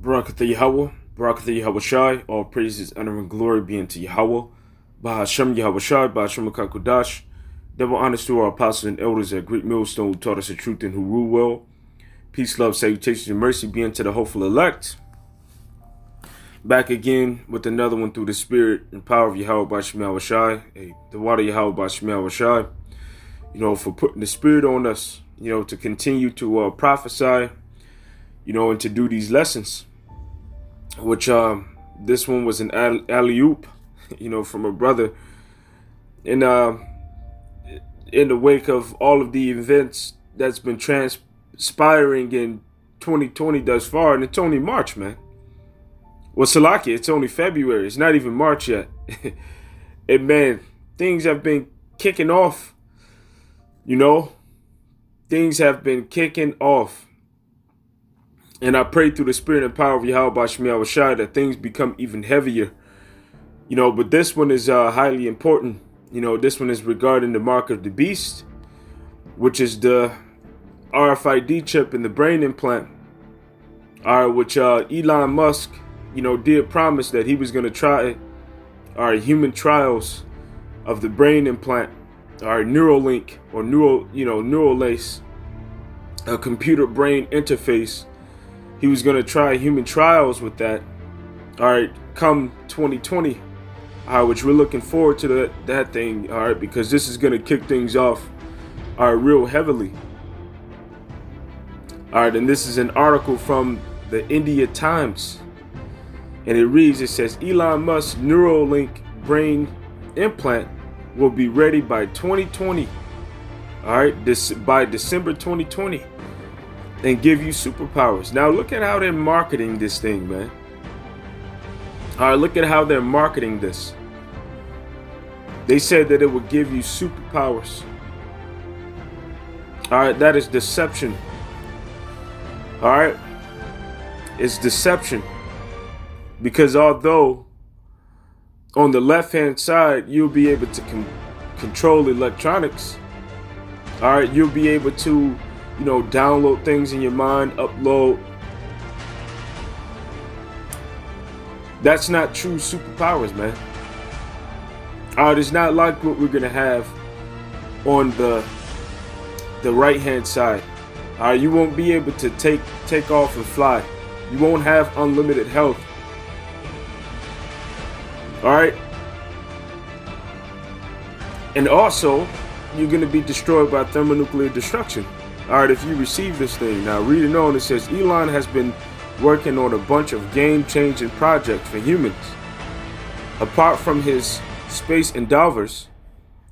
Barakatha Yahweh, Barakatha Yahweh Shai, all praises, honor, and glory be unto Yahweh. Bahashem Yahweh Shai, Bahashem Akakudash. Double honors to our apostles and elders at Great Millstone who taught us the truth and who rule well. Peace, love, salutations, and mercy be unto the hopeful elect. Back again with another one through the spirit and power of Yahweh Bahashem Yahweh Shai, the water Yahweh Bahashem Yahweh Shai, for putting the spirit on us, to continue to prophesy, and to do these lessons. Which this one was an alley-oop, from a brother. And in the wake of all of the events that's been transpiring in 2020 thus far, and it's only March, man. Well, Salakia, it's only February. It's not even March yet. And man, things have been kicking off. Things have been kicking off. And I pray through the spirit and power of Yahweh Bahashem Yahweh Shai that things become even heavier. But this one is highly important. This one is regarding the mark of the beast, which is the RFID chip in the brain implant. Which Elon Musk, did promise that he was going to try human trials of the brain implant, Neuralink or neural lace, a computer brain interface. He was going to try human trials with that, come 2020, which we're looking forward to that thing, because this is going to kick things off, real heavily. And this is an article from the India Times, and it says, Elon Musk's Neuralink brain implant will be ready by 2020, by December 2020. And give you superpowers. Now look at how they're marketing this thing, man. Look at how they're marketing this. They said that it would give you superpowers. That is deception. It's deception. Because although on the left-hand side you'll be able to control electronics, you'll be able to download things in your mind, upload. That's not true superpowers, man. It's not like what we're gonna have on the right-hand side. You won't be able to take off and fly. You won't have unlimited health. And also, you're gonna be destroyed by thermonuclear destruction. If you receive this thing. Now, reading on, it says Elon has been working on a bunch of game-changing projects for humans. Apart from his space endeavors,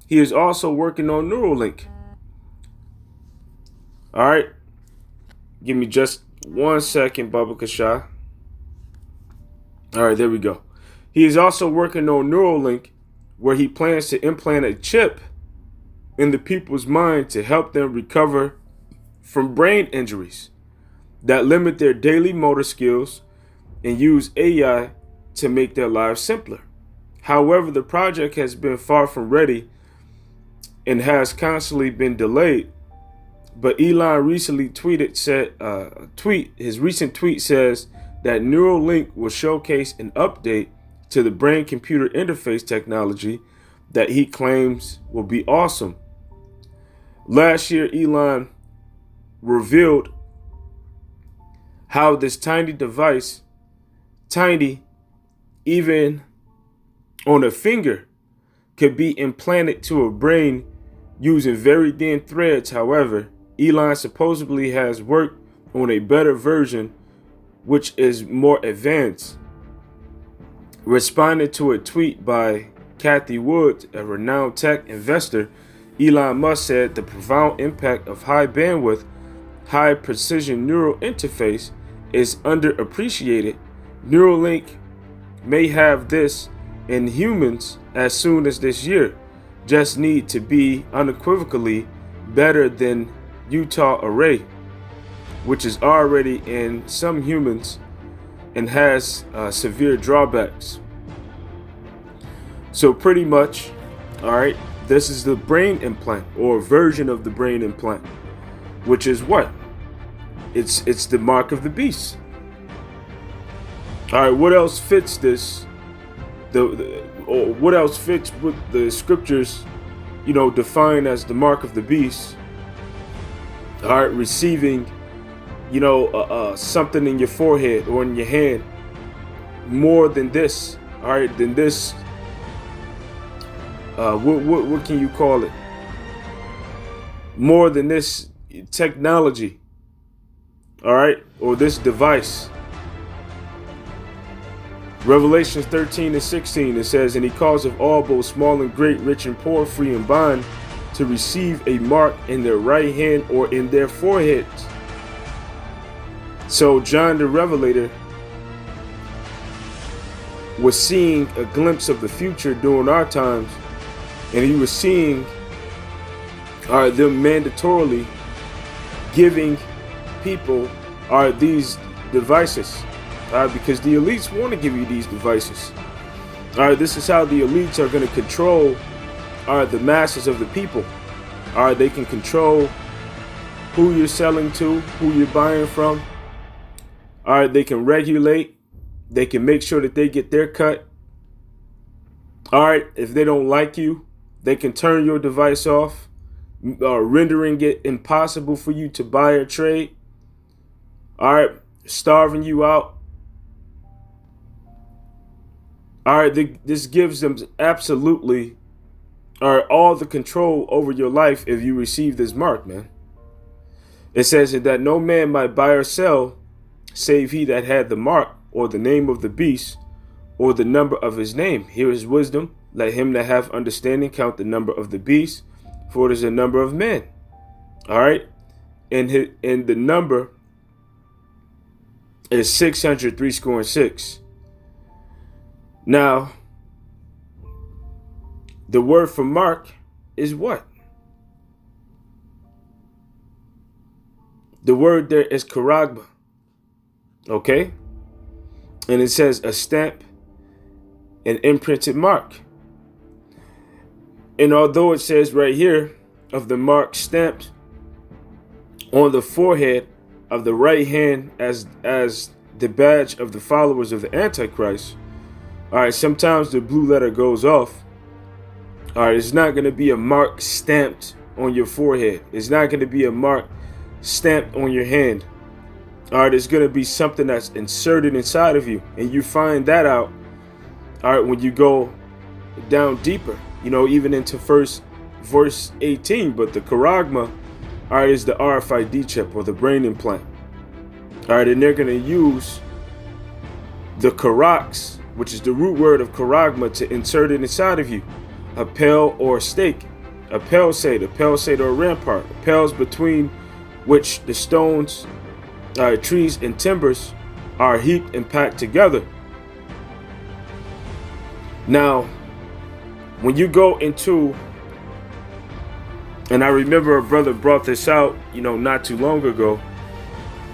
he is also working on Neuralink. Give me just 1 second, Baba Kasha. There we go. He is also working on Neuralink, where he plans to implant a chip in the people's mind to help them recover from brain injuries that limit their daily motor skills and use AI to make their lives simpler. However, the project has been far from ready and has constantly been delayed. But Elon recently his recent tweet says that Neuralink will showcase an update to the brain-computer interface technology that he claims will be awesome. Last year, Elon revealed how this tiny device, tiny even on a finger, could be implanted to a brain using very thin threads. However, Elon supposedly has worked on a better version which is more advanced. Responding to a tweet by Kathy Wood, a renowned tech investor, Elon Musk said the profound impact of high bandwidth, high precision neural interface is underappreciated. Neuralink may have this in humans as soon as this year. Just need to be unequivocally better than Utah array, which is already in some humans and has severe drawbacks. So pretty much, this is the brain implant, or version of the brain implant, which is what? It's the mark of the beast. All right, what else fits this? Or what else fits what the scriptures, define as the mark of the beast? All right, receiving, something in your forehead or in your hand more than this. All right, than this. What can you call it? More than this technology. All right, or this device. Revelation 13:16, it says, and he calls of all, both small and great, rich and poor, free and bond, to receive a mark in their right hand or in their foreheads. So John the Revelator was seeing a glimpse of the future during our times, and he was seeing them mandatorily giving people these devices. Because the elites want to give you these devices. This is how the elites are going to control the masses of the people. They can control who you're selling to, who you're buying from. They can regulate. They can make sure that they get their cut. If they don't like you, they can turn your device off, rendering it impossible for you to buy or trade. Starving you out. This gives them absolutely all the control over your life if you receive this mark, man. It says that no man might buy or sell save he that had the mark or the name of the beast or the number of his name. Here is wisdom. Let him that have understanding count the number of the beast, for it is a number of men. And the number is 666. Now, the word for mark is what? The word there is charagma. Okay? And it says a stamp, an imprinted mark. And although it says right here of the mark stamped on the forehead of the right hand as the badge of the followers of the Antichrist, sometimes the blue letter goes off. It's not going to be a mark stamped on your forehead. It's not going to be a mark stamped on your hand. It's going to be something that's inserted inside of you. And you find that out, when you go down deeper, even into verse 18. But the charagma, is the RFID chip or the brain implant. And they're going to use the charax, which is the root word of charagma, to insert it inside of you. A pale or a stake, a palisade or a rampart, a pales between which the stones, trees and timbers are heaped and packed together. Now, when you go into, and I remember a brother brought this out, not too long ago.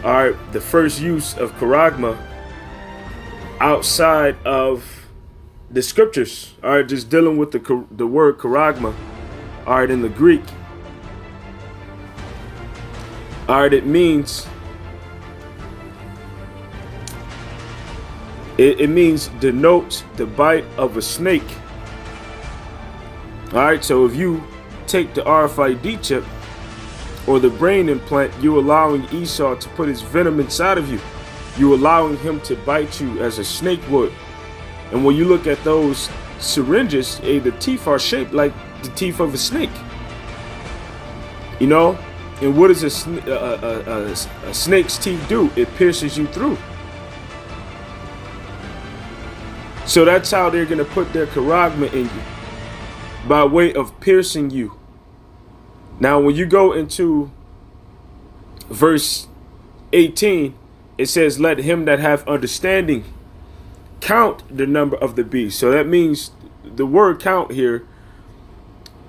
The first use of charagma outside of the scriptures, just dealing with the word charagma, in the Greek, it means it means denotes the bite of a snake. So if you take the RFID chip or the brain implant, you're allowing Esau to put his venom inside of you. You're allowing him to bite you as a snake would. And when you look at those syringes, the teeth are shaped like the teeth of a snake. And what does a snake's teeth do? It pierces you through. So that's how they're going to put their charagma in you, by way of piercing you. Now, when you go into verse 18, it says, let him that have understanding count the number of the beast. So that means the word count here,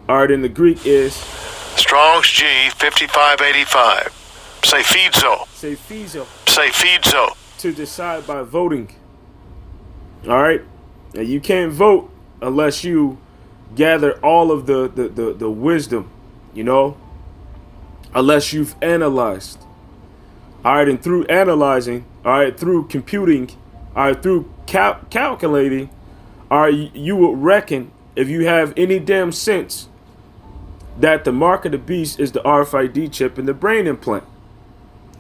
in the Greek is Strong's G 5585. Say fizo. Say fizo. Say fizo. To decide by voting. Now you can't vote unless you gather all of the wisdom, unless you've analyzed. And through analyzing, through computing, all right, through calculating, all right, you will reckon, if you have any damn sense, that the mark of the beast is the RFID chip in the brain implant.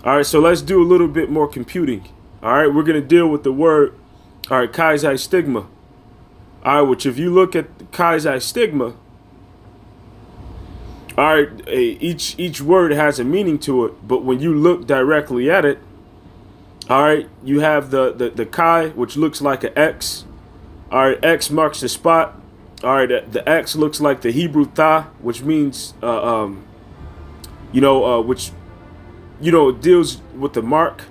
All right, so let's do a little bit more computing. All right, we're going to deal with the word, all right, Chi stigma. All right, which if you look at the Chi stigma, all right, each word has a meaning to it, but when you look directly at it, all right, you have the Chi, which looks like an X. All right, X marks the spot. All right, the X looks like the Hebrew Tha, which means, which, it deals with the mark.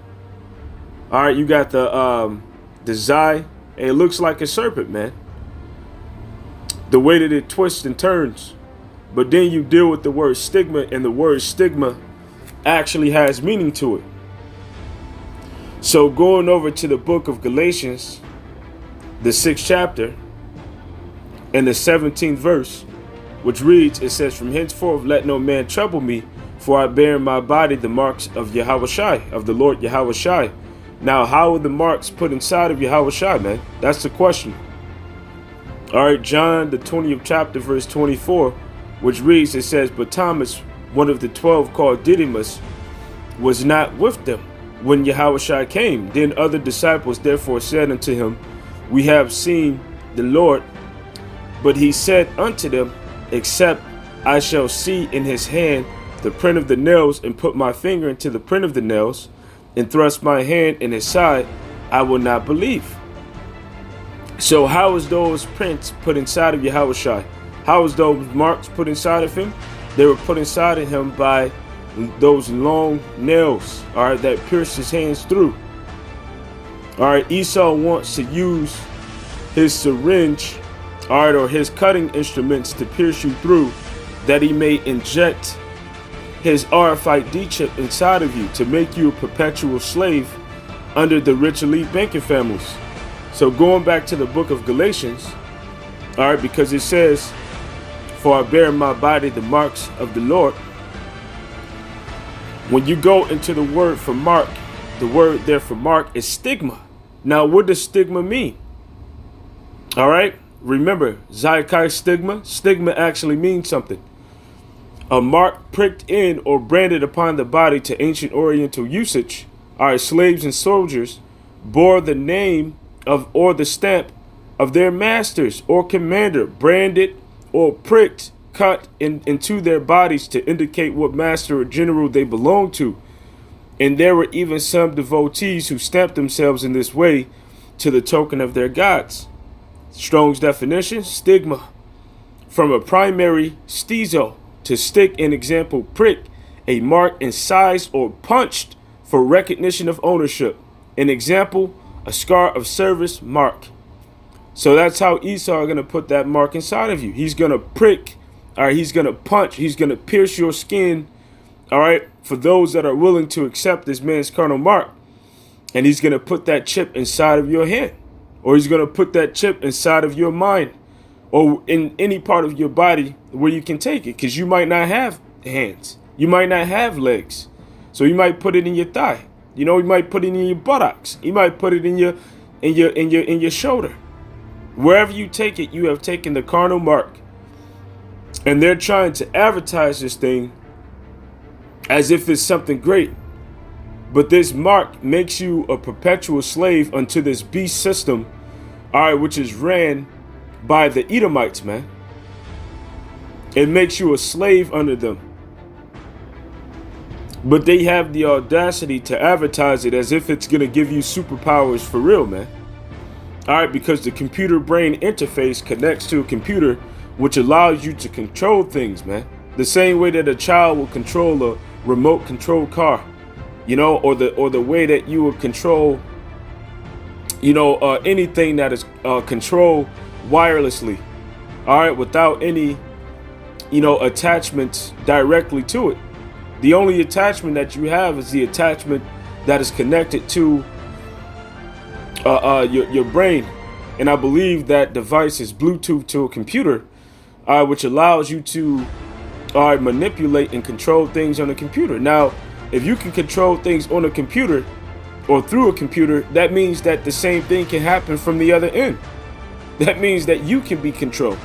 All right, you got the Zai. It looks like a serpent, man. The way that it twists and turns. But then you deal with the word stigma, and the word stigma actually has meaning to it. So going over to the book of Galatians, the 6th chapter, and the 17th verse, which reads, it says, "From henceforth let no man trouble me, for I bear in my body the marks of Yahushai, of the Lord Yahushai." Now, how are the marks put inside of Yahushai, man? That's the question. All right, John, the 20th chapter, verse 24, which reads, it says, "But Thomas, one of the 12 called Didymus, was not with them when Yahushua came. Then other disciples therefore said unto him, We have seen the Lord. But he said unto them, Except I shall see in his hand the print of the nails, and put my finger into the print of the nails, and thrust my hand in his side, I will not believe." So how is those prints put inside of Yahushua? How is those marks put inside of him? They were put inside of him by those long nails, all right, that pierced his hands through. All right, Esau wants to use his syringe, all right, or his cutting instruments to pierce you through, that he may inject his RFID chip inside of you to make you a perpetual slave under the rich elite banking families. So going back to the book of Galatians, all right, because it says, "For I bear in my body the marks of the Lord." When you go into the word for mark, the word there for mark is stigma. Now, what does stigma mean? All right, remember, Zaikai stigma. Stigma actually means something. A mark pricked in or branded upon the body to ancient Oriental usage. All right, slaves and soldiers bore the name of or the stamp of their masters or commander, branded or pricked, cut into their bodies to indicate what master or general they belonged to. And there were even some devotees who stamped themselves in this way to the token of their gods. Strong's definition: stigma, from a primary stizo, to stick, an example, prick, a mark incised or punched for recognition of ownership. An example, a scar of service mark. So that's how Esau is going to put that mark inside of you. He's going to prick, all right, he's going to punch, he's going to pierce your skin, all right, for those that are willing to accept this man's carnal mark. And he's going to put that chip inside of your hand, or he's going to put that chip inside of your mind, or in any part of your body where you can take it, because you might not have hands, you might not have legs, so you might put it in your thigh. You know, you might put it in your buttocks. You might put it in your shoulder. Wherever you take it, you have taken the carnal mark. And they're trying to advertise this thing as if it's something great. But this mark makes you a perpetual slave unto this beast system, all right, which is ran by the Edomites, man. It makes you a slave under them. But they have the audacity to advertise it as if it's going to give you superpowers for real, man. All right, because the computer brain interface connects to a computer, which allows you to control things, man. The same way that a child will control a remote control car, you know, or the way that you will control, you know, anything that is controlled wirelessly, all right, without any, you know, attachments directly to it. The only attachment that you have is the attachment that is connected to your brain. And I believe that device is Bluetooth to a computer, which allows you to manipulate and control things on a computer. Now, if you can control things on a computer, or through a computer, that means that the same thing can happen from the other end. That means that you can be controlled.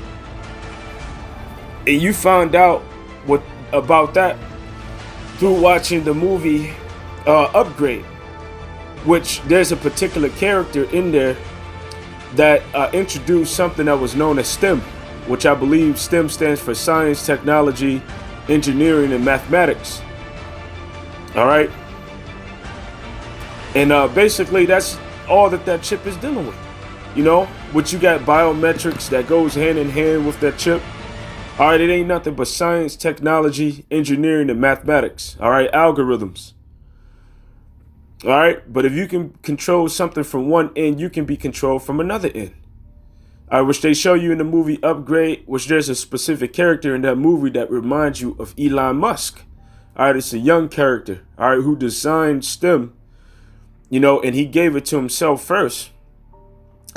And you found out what about that through watching the movie Upgrade, which there's a particular character in there that introduced something that was known as STEM, which I believe STEM stands for science, technology, engineering, and mathematics. All right. And basically that's all that chip is dealing with. You know, but you got biometrics that goes hand in hand with that chip. All right, it ain't nothing but science, technology, engineering, and mathematics. All right, algorithms. All right, but if you can control something from one end, you can be controlled from another end. All right, which they show you in the movie Upgrade, which there's a specific character in that movie that reminds you of Elon Musk. All right, it's a young character, all right, who designed STEM, you know, and he gave it to himself first.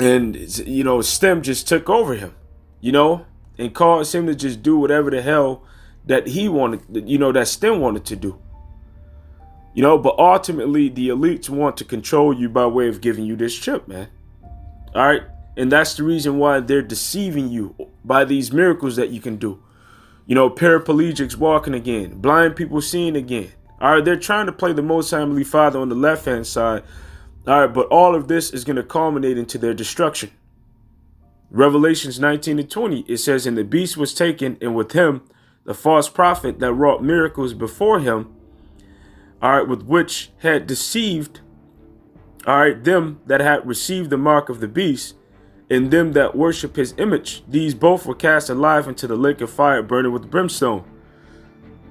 And, you know, STEM just took over him, you know, and caused him to just do whatever the hell that he wanted, you know, that STEM wanted to do. You know, but ultimately the elites want to control you by way of giving you this chip, man. All right. And that's the reason why they're deceiving you by these miracles that you can do. You know, paraplegics walking again, blind people seeing again. All right. They're trying to play the Most High Heavenly Father on the left hand side. All right. But all of this is going to culminate into their destruction. Revelations 19:20, it says, and the beast was taken, and with him the false prophet that wrought miracles before him, all right, with which had deceived, all right, them that had received the mark of the beast, and them that worship his image. These both were cast alive into the lake of fire burning with brimstone.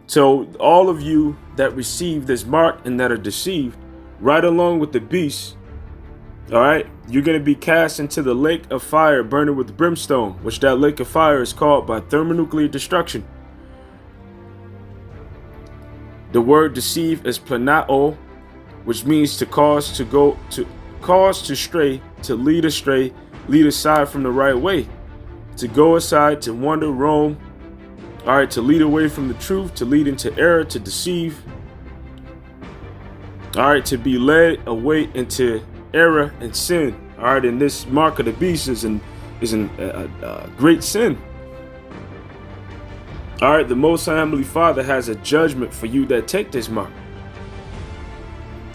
So all of you that receive this mark and that are deceived, right along with the beast, all right, you're going to be cast into the lake of fire burning with brimstone, which that lake of fire is called by thermonuclear destruction. The word deceive is planao, which means to cause to go, to cause to stray, to lead astray, lead aside from the right way, to go aside, to wander, roam, all right, to lead away from the truth, to lead into error, to deceive, all right, to be led away into error and sin. All right, and this mark of the beast is a great sin. All right, the Most High Heavenly Father has a judgment for you that take this mark.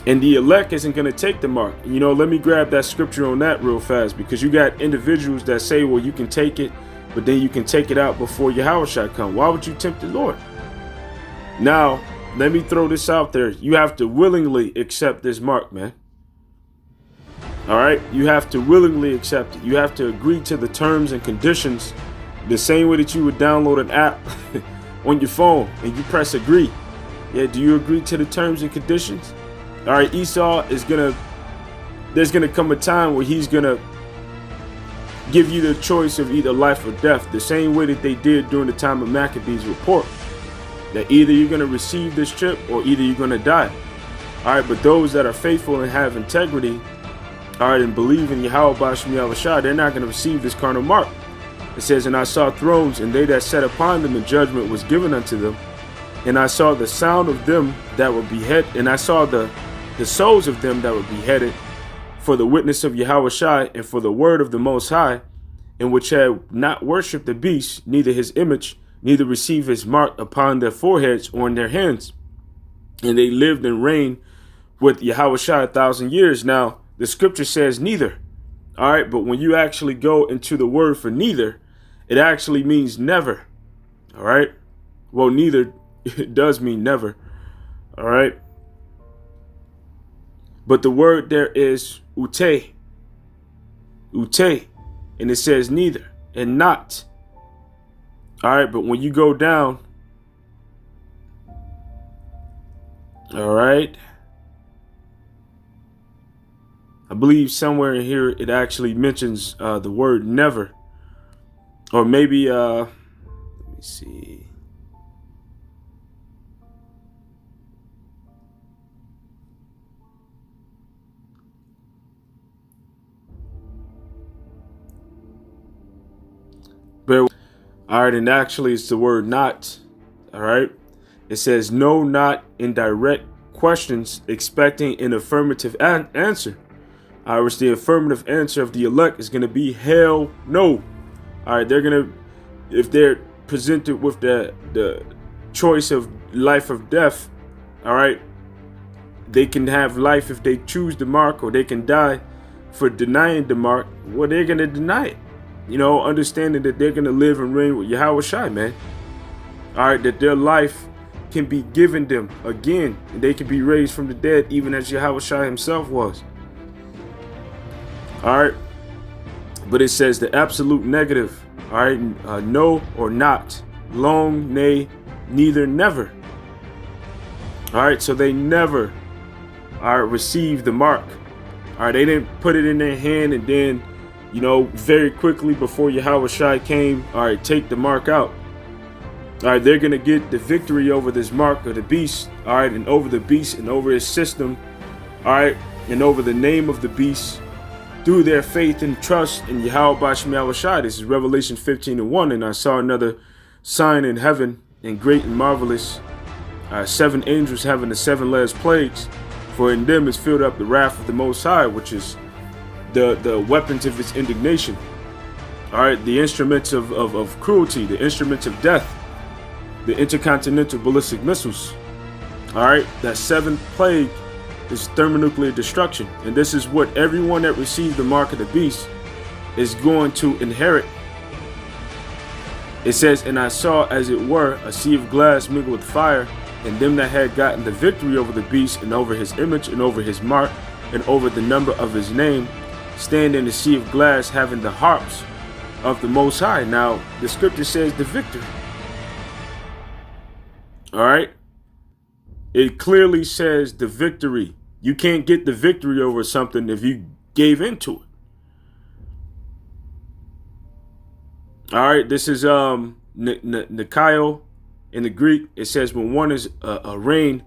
And the elect isn't going to take the mark. You know, let me grab that scripture on that real fast, because you got individuals that say, well, you can take it, but then you can take it out before Yahushua come. Why would you tempt the Lord? Now, let me throw this out there. You have to willingly accept this mark, man. All right, you have to willingly accept it. You have to agree to the terms and conditions the same way that you would download an app on your phone and you press agree. Yeah, do you agree to the terms and conditions? All right, Esau is there's gonna come a time where he's gonna give you the choice of either life or death, the same way that they did during the time of Maccabees' report. That either you're gonna receive this chip or either you're gonna die. All right, but those that are faithful and have integrity, all right, and believe in Yahweh B'Shem Yahushua, they're not going to receive this carnal mark. It says, and I saw thrones, and they that sat upon them, and judgment was given unto them. And I saw the sound of them that were beheaded, and I saw the souls of them that were beheaded for the witness of Yahushua and for the word of the Most High, and which had not worshipped the beast, neither his image, neither received his mark upon their foreheads or in their hands. And they lived and reigned with Yahushua 1,000 years. Now, the scripture says neither. All right. But when you actually go into the word for neither, it actually means never. All right. Well, neither it does mean never. All right. But the word there is ute. Ute. And it says neither and not. All right. But when you go down. All right. I believe somewhere in here it actually mentions the word never. Or maybe, let me see. All right, and actually it's the word not. All right. It says no, not in direct questions expecting an affirmative answer. All right, which the affirmative answer of the elect is going to be hell no. All right, they're going to, if they're presented with the choice of life or death, all right, they can have life if they choose the mark, or they can die for denying the mark. Well, they're going to deny it. You know, understanding that they're going to live and reign with Yahweh Shai, man. All right, that their life can be given them again, and they can be raised from the dead, even as Yahweh Shai himself was. All right, but it says the absolute negative. All right, no or not, long, nay, neither, never. All right, so they never received the mark. All right, they didn't put it in their hand and then, you know, very quickly before Yahweh Shai came, all right, take the mark out. All right, they're going to get the victory over this mark of the beast, all right, and over the beast and over his system, all right, and over the name of the beast through their faith and trust in Yahweh B'Shem Yahweh Shai. This is Revelation 15:1, and I saw another sign in heaven, and great and marvelous, 7 angels having the 7 last plagues, for in them is filled up the wrath of the Most High, which is the weapons of his indignation. All right, the instruments of cruelty, the instruments of death, the intercontinental ballistic missiles. All right, that 7th plague is thermonuclear destruction, and this is what everyone that received the mark of the beast is going to inherit. It says, and I saw as it were a sea of glass mingled with fire, and them that had gotten the victory over the beast and over his image and over his mark and over the number of his name, stand in the sea of glass, having the harps of the Most High. Now the scripture says the victory. All right, it clearly says the victory. You can't get the victory over something if you gave into it. All right, this is Nikaio in the Greek. It says when one is arraigned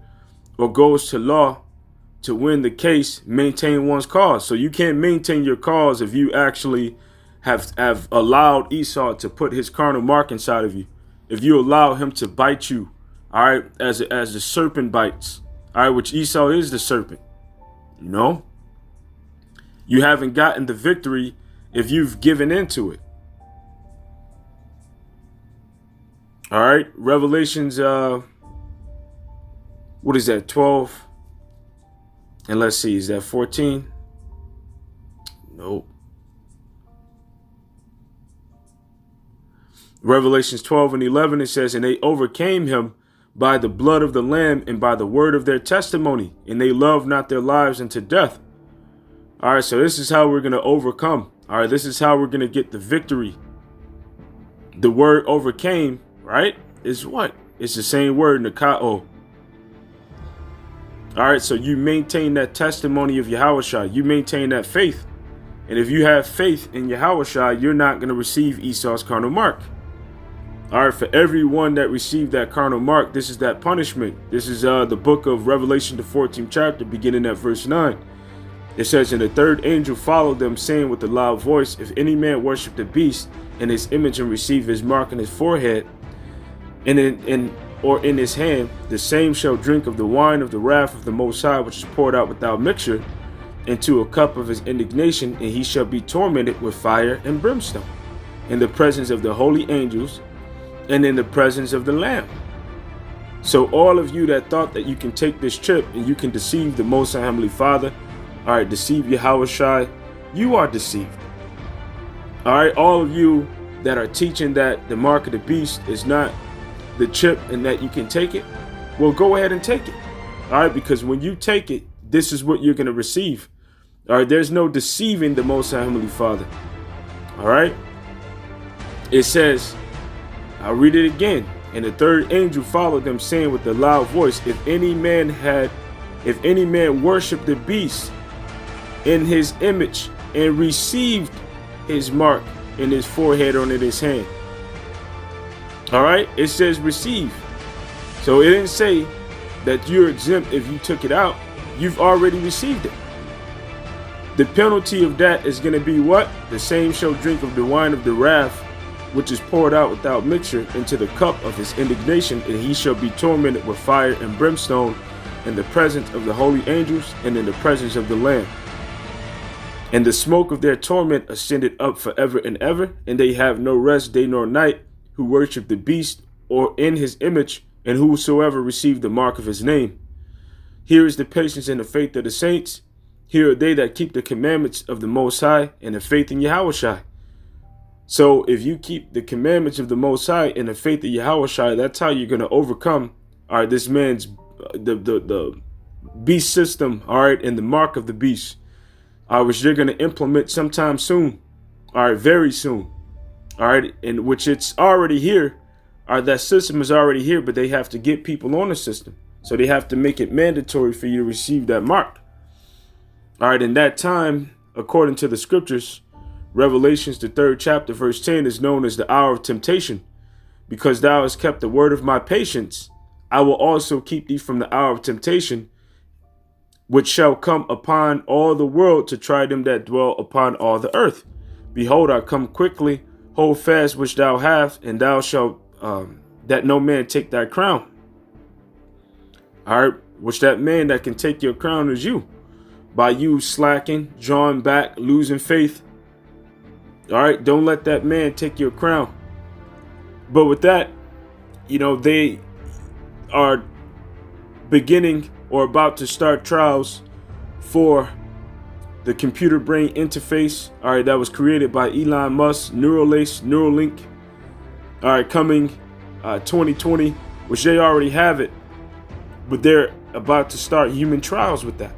or goes to law to win the case, maintain one's cause. So you can't maintain your cause if you actually have allowed Esau to put his carnal mark inside of you. If you allow him to bite you, all right, as the serpent bites, all right, which Esau is the serpent. You know, you haven't gotten the victory if you've given into it. All right, Revelations, what is that, 12? And let's see, is that 14? Nope. Revelations 12 and 11, it says, and they overcame him by the blood of the Lamb and by the word of their testimony, and they loved not their lives unto death. All right, so this is how we're going to overcome. All right, this is how we're going to get the victory. The word overcame, right, is what? It's the same word, Nikao. All right, so you maintain that testimony of Yahushua. You maintain that faith. And if you have faith in Yahushua, you're not going to receive Esau's carnal mark. All right, for everyone that received that carnal mark, this is that punishment. This is the book of Revelation, the 14th chapter, beginning at verse 9. It says, and the third angel followed them, saying with a loud voice, if any man worship the beast and his image and receive his mark in his forehead and in his hand, the same shall drink of the wine of the wrath of the Most High, which is poured out without mixture, into a cup of his indignation, and he shall be tormented with fire and brimstone in the presence of the holy angels and in the presence of the Lamb. So all of you that thought that you can take this trip and you can deceive the Most High Heavenly Father, all right, deceive Yahweh Shai, you are deceived. All right, all of you that are teaching that the mark of the beast is not the chip and that you can take it, well, go ahead and take it. All right, because when you take it, this is what you're going to receive. All right, there's no deceiving the Most High Heavenly Father. All right, it says, I'll read it again. And the third angel followed them, saying with a loud voice, if any man worship the beast in his image and received his mark in his forehead or in his hand. All right, it says receive. So it didn't say that you're exempt if you took it out. You've already received it. The penalty of that is going to be what? The same shall drink of the wine of the wrath, which is poured out without mixture, into the cup of his indignation, and he shall be tormented with fire and brimstone in the presence of the holy angels, and in the presence of the Lamb. And the smoke of their torment ascended up forever and ever, and they have no rest day nor night, who worship the beast or in his image, and whosoever received the mark of his name. Here is the patience and the faith of the saints. Here are they that keep the commandments of the Most High and the faith in Yahushua. So if you keep the commandments of the Most High and the faith of Yahushua, that's how you're going to overcome, all right, this man's, the beast system, all right, and the mark of the beast, which they're going to implement sometime soon, all right, very soon, all right, and which it's already here. All right, that system is already here, but they have to get people on the system. So they have to make it mandatory for you to receive that mark. All right, in that time, according to the scriptures, Revelations, the 3rd chapter, verse 10, is known as the hour of temptation. Because thou hast kept the word of my patience, I will also keep thee from the hour of temptation, which shall come upon all the world to try them that dwell upon all the earth. Behold, I come quickly. Hold fast which thou hast, and thou shalt that no man take thy crown. All right, which that man that can take your crown is you. By you slacking, drawing back, losing faith. All right, don't let that man take your crown. But with that, you know, they are beginning or about to start trials for the computer brain interface, all right, that was created by Elon Musk, Neuralink, all right, coming 2020, which they already have it, but they're about to start human trials with that.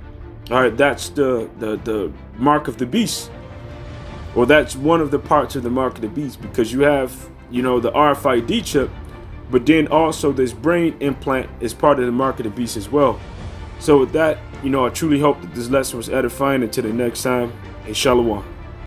All right, that's the mark of the beast. Well, that's one of the parts of the mark of the beast, because you have, you know, the RFID chip, but then also this brain implant is part of the mark of the beast as well. So with that, you know, I truly hope that this lesson was edifying. Until the next time, hey, shalom.